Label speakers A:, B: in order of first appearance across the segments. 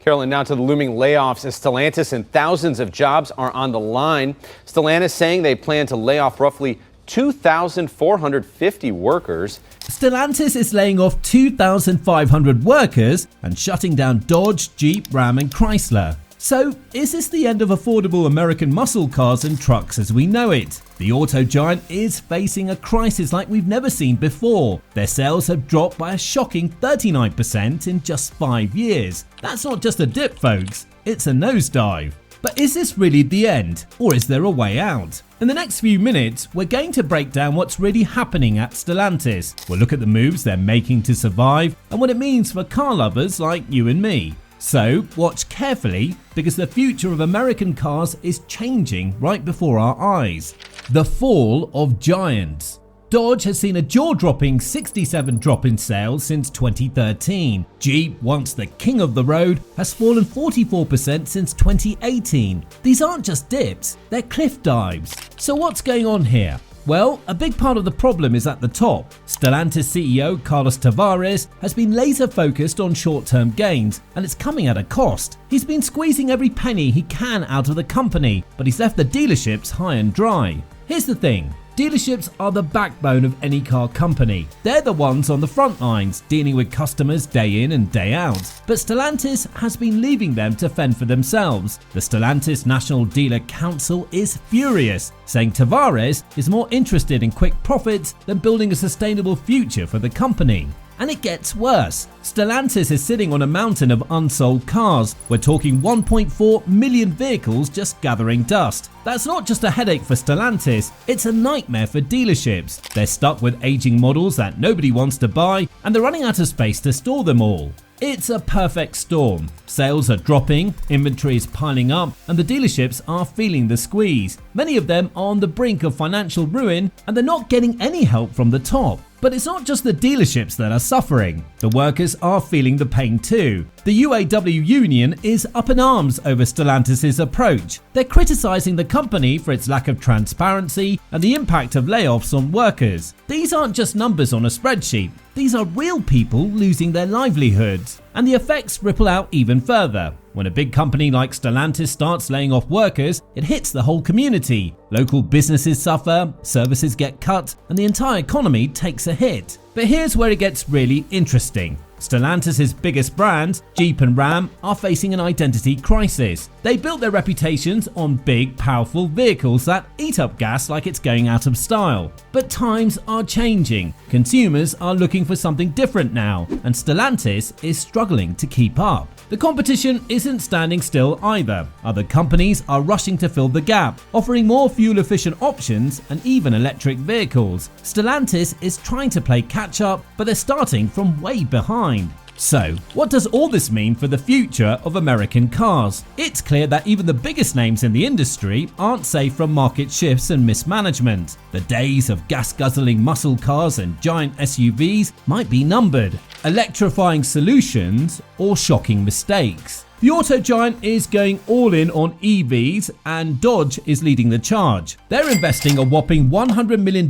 A: Carolyn, now to the looming layoffs at Stellantis, and thousands of jobs are on the line. Stellantis saying they plan to lay off roughly 2,450 workers.
B: Stellantis is laying off 2,500 workers and shutting down Dodge, Jeep, Ram and Chrysler. So, is this the end of affordable American muscle cars and trucks as we know it? The auto giant is facing a crisis like we've never seen before. Their sales have dropped by a shocking 39% in just 5 years. That's not just a dip, folks, it's a nosedive. But is this really the end, or is there a way out? In the next few minutes, we're going to break down what's really happening at Stellantis. We'll look at the moves they're making to survive and what it means for car lovers like you and me. So watch carefully, because the future of American cars is changing right before our eyes. The fall of giants. Dodge has seen a jaw-dropping 67% drop in sales since 2013. Jeep, once the king of the road, has fallen 44% since 2018. These aren't just dips, they're cliff dives. So what's going on here? Well, a big part of the problem is at the top. Stellantis CEO Carlos Tavares has been laser focused on short-term gains, and it's coming at a cost. He's been squeezing every penny he can out of the company, but he's left the dealerships high and dry. Here's the thing. Dealerships are the backbone of any car company. They're the ones on the front lines, dealing with customers day in and day out. But Stellantis has been leaving them to fend for themselves. The Stellantis National Dealer Council is furious, saying Tavares is more interested in quick profits than building a sustainable future for the company. And it gets worse. Stellantis is sitting on a mountain of unsold cars. We're talking 1.4 million vehicles just gathering dust. That's not just a headache for Stellantis, it's a nightmare for dealerships. They're stuck with aging models that nobody wants to buy, and they're running out of space to store them all. It's a perfect storm. Sales are dropping, inventory is piling up, and the dealerships are feeling the squeeze. Many of them are on the brink of financial ruin, and they're not getting any help from the top. But it's not just the dealerships that are suffering. The workers are feeling the pain too. The UAW union is up in arms over Stellantis' approach. They're criticizing the company for its lack of transparency and the impact of layoffs on workers. These aren't just numbers on a spreadsheet. These are real people losing their livelihoods. And the effects ripple out even further. When a big company like Stellantis starts laying off workers, it hits the whole community. Local businesses suffer, services get cut, and the entire economy takes a hit. But here's where it gets really interesting. Stellantis' biggest brands, Jeep and Ram, are facing an identity crisis. They built their reputations on big, powerful vehicles that eat up gas like it's going out of style. But times are changing. Consumers are looking for something different now, and Stellantis is struggling to keep up. The competition isn't standing still either. Other companies are rushing to fill the gap, offering more fuel-efficient options and even electric vehicles. Stellantis is trying to play catch-up, but they're starting from way behind. So, what does all this mean for the future of American cars? It's clear that even the biggest names in the industry aren't safe from market shifts and mismanagement. The days of gas-guzzling muscle cars and giant SUVs might be numbered. Electrifying solutions or shocking mistakes. The auto giant is going all in on EVs, and Dodge is leading the charge. They're investing a whopping $100 million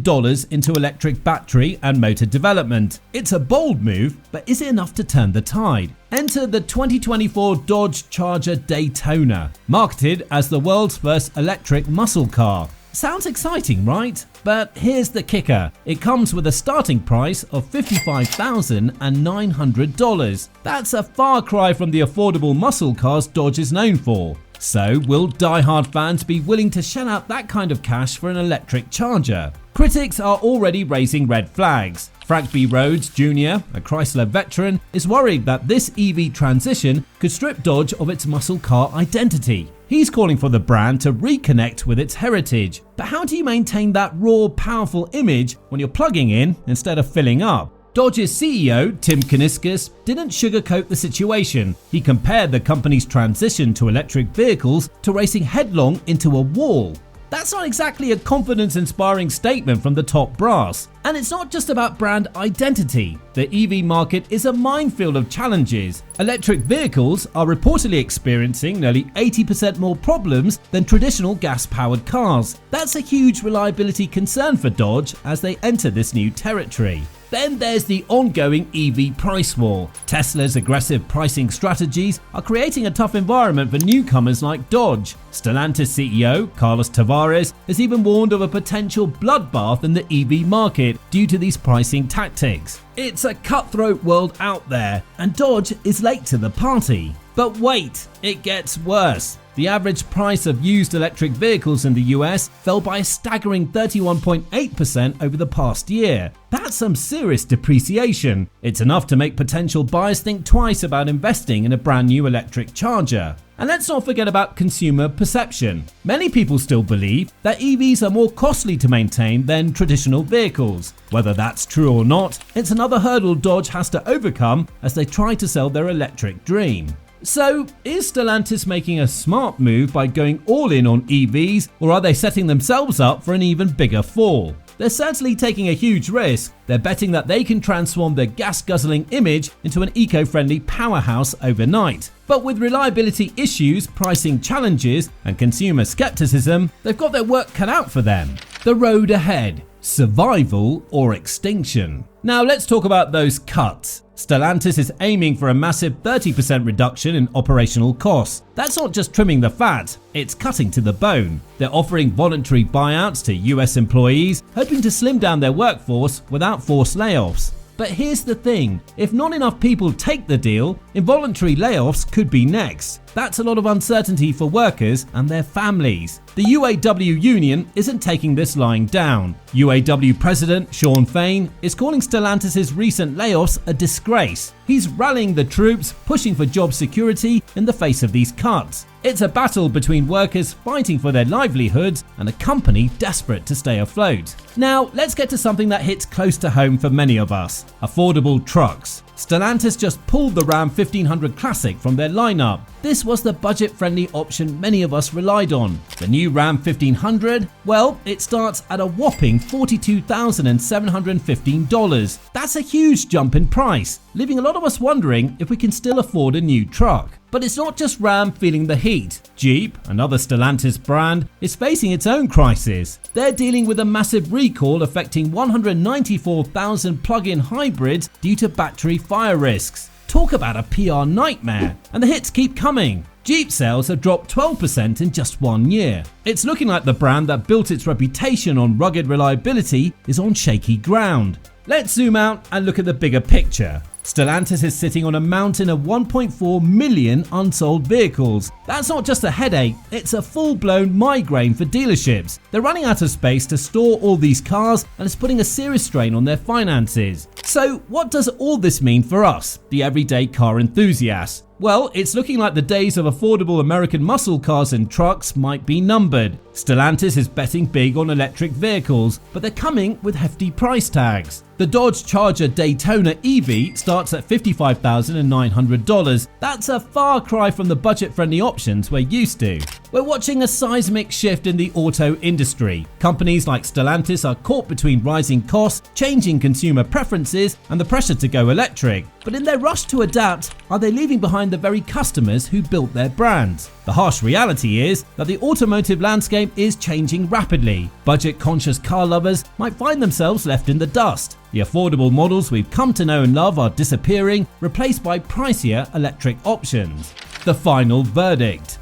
B: into electric battery and motor development. It's a bold move, but is it enough to turn the tide? Enter the 2024 Dodge Charger Daytona, marketed as the world's first electric muscle car. Sounds exciting, right? But here's the kicker. It comes with a starting price of $55,900. That's a far cry from the affordable muscle cars Dodge is known for. So, will die-hard fans be willing to shell out that kind of cash for an electric Charger? Critics are already raising red flags. Frank B. Rhodes Jr., a Chrysler veteran, is worried that this EV transition could strip Dodge of its muscle car identity. He's calling for the brand to reconnect with its heritage. But how do you maintain that raw, powerful image when you're plugging in instead of filling up? Dodge's CEO, Tim Kuniskis, didn't sugarcoat the situation. He compared the company's transition to electric vehicles to racing headlong into a wall. That's not exactly a confidence-inspiring statement from the top brass. And it's not just about brand identity. The EV market is a minefield of challenges. Electric vehicles are reportedly experiencing nearly 80% more problems than traditional gas-powered cars. That's a huge reliability concern for Dodge as they enter this new territory. Then there's the ongoing EV price war. Tesla's aggressive pricing strategies are creating a tough environment for newcomers like Dodge. Stellantis CEO Carlos Tavares has even warned of a potential bloodbath in the EV market due to these pricing tactics. It's a cutthroat world out there, and Dodge is late to the party. But wait, it gets worse. The average price of used electric vehicles in the US fell by a staggering 31.8% over the past year. That's some serious depreciation. It's enough to make potential buyers think twice about investing in a brand new electric charger. And let's not forget about consumer perception. Many people still believe that EVs are more costly to maintain than traditional vehicles. Whether that's true or not, it's another hurdle Dodge has to overcome as they try to sell their electric dream. So, is Stellantis making a smart move by going all in on EVs, or are they setting themselves up for an even bigger fall? They're certainly taking a huge risk. They're betting that they can transform their gas-guzzling image into an eco-friendly powerhouse overnight. But with reliability issues, pricing challenges, and consumer skepticism, they've got their work cut out for them. The road ahead: survival or extinction. Now let's talk about those cuts. Stellantis is aiming for a massive 30% reduction in operational costs. That's not just trimming the fat, it's cutting to the bone. They're offering voluntary buyouts to US employees, hoping to slim down their workforce without forced layoffs. But here's the thing, if not enough people take the deal, involuntary layoffs could be next. That's a lot of uncertainty for workers and their families. The UAW union isn't taking this lying down. UAW President Shawn Fain is calling Stellantis' recent layoffs a disgrace. He's rallying the troops, pushing for job security in the face of these cuts. It's a battle between workers fighting for their livelihoods and a company desperate to stay afloat. Now, let's get to something that hits close to home for many of us: affordable trucks. Stellantis just pulled the Ram 1500 Classic from their lineup. This was the budget-friendly option many of us relied on. The new Ram 1500, well, it starts at a whopping $42,715. That's a huge jump in price, leaving a lot of us wondering if we can still afford a new truck. But it's not just Ram feeling the heat. Jeep, another Stellantis brand, is facing its own crisis. They're dealing with a massive recall affecting 194,000 plug-in hybrids due to battery fire risks. Talk about a PR nightmare. And the hits keep coming. Jeep sales have dropped 12% in just 1 year. It's looking like the brand that built its reputation on rugged reliability is on shaky ground. Let's zoom out and look at the bigger picture. Stellantis is sitting on a mountain of 1.4 million unsold vehicles. That's not just a headache, it's a full-blown migraine for dealerships. They're running out of space to store all these cars, and it's putting a serious strain on their finances. So what does all this mean for us, the everyday car enthusiasts? Well, it's looking like the days of affordable American muscle cars and trucks might be numbered. Stellantis is betting big on electric vehicles, but they're coming with hefty price tags. The Dodge Charger Daytona EV starts at $55,900. That's a far cry from the budget-friendly options we're used to. We're watching a seismic shift in the auto industry. Companies like Stellantis are caught between rising costs, changing consumer preferences, and the pressure to go electric. But in their rush to adapt, are they leaving behind the very customers who built their brands? The harsh reality is that the automotive landscape is changing rapidly. Budget-conscious car lovers might find themselves left in the dust. The affordable models we've come to know and love are disappearing, replaced by pricier electric options. The final verdict.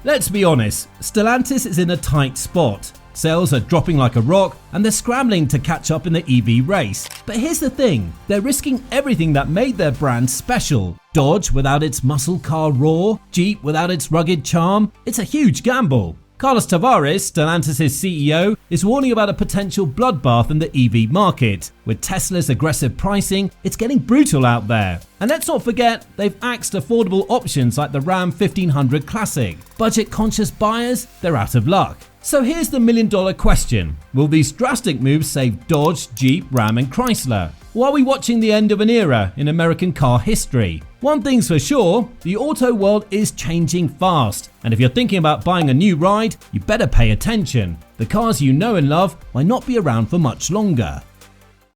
B: Let's be honest, Stellantis is in a tight spot. Sales are dropping like a rock, and they're scrambling to catch up in the EV race. But here's the thing, they're risking everything that made their brand special. Dodge without its muscle car roar, Jeep without its rugged charm. It's a huge gamble. Carlos Tavares, Stellantis' CEO, is warning about a potential bloodbath in the EV market. With Tesla's aggressive pricing, it's getting brutal out there. And let's not forget, they've axed affordable options like the Ram 1500 Classic. Budget-conscious buyers, they're out of luck. So here's the million-dollar question. Will these drastic moves save Dodge, Jeep, Ram and Chrysler? Or are we watching the end of an era in American car history? One thing's for sure, the auto world is changing fast. And if you're thinking about buying a new ride, you better pay attention. The cars you know and love might not be around for much longer.